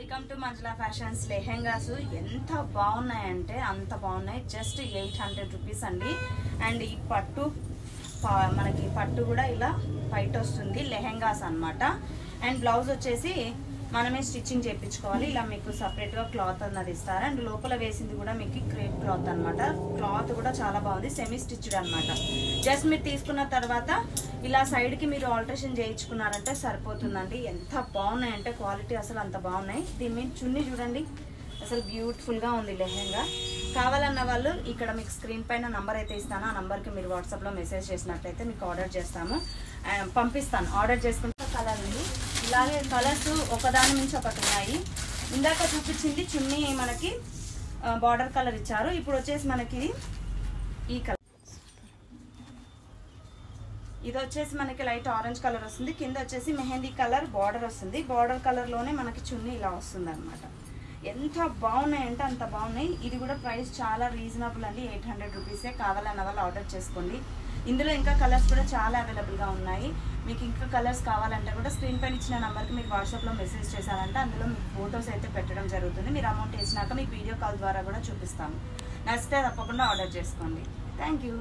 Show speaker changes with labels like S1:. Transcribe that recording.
S1: Welcome to Manjula fashions. Lehengas ఎంత బాగున్నాయంటే అంత బాగున్నాయి. జస్ట్ 800 రూపీస్ అండి. అండ్ ఈ పట్టు మనకి పట్టు కూడా ఇలా బయట వస్తుంది, లెహెంగాస్ అన్నమాట. అండ్ బ్లౌజ్ వచ్చేసి మనమే స్టిచ్చింగ్ చేయించుకోవాలి. ఇలా మీకు సపరేట్గా క్లాత్ అన్నది ఇస్తారు. అండ్ లోపల వేసింది కూడా మీకు క్రేప్ క్లాత్ అనమాట. క్లాత్ కూడా చాలా బాగుంది, సెమీ స్టిచ్డ్ అనమాట. జస్ట్ మీరు తీసుకున్న తర్వాత ఇలా సైడ్కి మీరు ఆల్టరేషన్ చేయించుకున్నారంటే సరిపోతుందండి. ఎంత బాగున్నాయంటే క్వాలిటీ అసలు అంత బాగున్నాయి. దీని మీద చున్నీ చూడండి, అసలు బ్యూటిఫుల్గా ఉంది లెహెంగా. కావాలన్న వాళ్ళు ఇక్కడ మీకు స్క్రీన్ పైన నంబర్ అయితే ఇస్తాను. ఆ నంబర్కి మీరు వాట్సాప్లో మెసేజ్ చేసినట్లయితే మీకు ఆర్డర్ చేస్తాము, పంపిస్తాను. ఆర్డర్ చేసుకుంటే కలర్ ఉంది. ఇలాగే కలర్స్ ఒకదాని నుంచి ఒకటి ఉన్నాయి. ఇందాక చూపించింది చున్నీ మనకి బార్డర్ కలర్ ఇచ్చారు. ఇప్పుడు వచ్చేసి మనకి ఈ కలర్, ఇది వచ్చేసి మనకి లైట్ ఆరెంజ్ కలర్ వస్తుంది. కింద వచ్చేసి మెహందీ కలర్ బార్డర్ వస్తుంది. బార్డర్ కలర్లోనే మనకి చున్నీ ఇలా వస్తుంది అనమాట. ఎంత బాగున్నాయంటే అంత బాగున్నాయి. ఇది కూడా ప్రైస్ చాలా రీజనబుల్ అండి, 800 రూపీసే. కావాలన్న వాళ్ళు ఆర్డర్ చేసుకోండి. ఇందులో ఇంకా కలర్స్ కూడా చాలా అవైలబుల్గా ఉన్నాయి. మీకు ఇంకా కలర్స్ కావాలంటే కూడా స్క్రీన్ పైన ఇచ్చిన నెంబర్కి మీరు వాట్సాప్లో మెసేజ్ చేశారంటే అందులో మీకు ఫొటోస్ అయితే పెట్టడం జరుగుతుంది. మీరు అమౌంట్ వేసినాక మీకు వీడియో కాల్ ద్వారా కూడా చూపిస్తాము. నచ్చితే తప్పకుండా ఆర్డర్ చేసుకోండి. Thank you.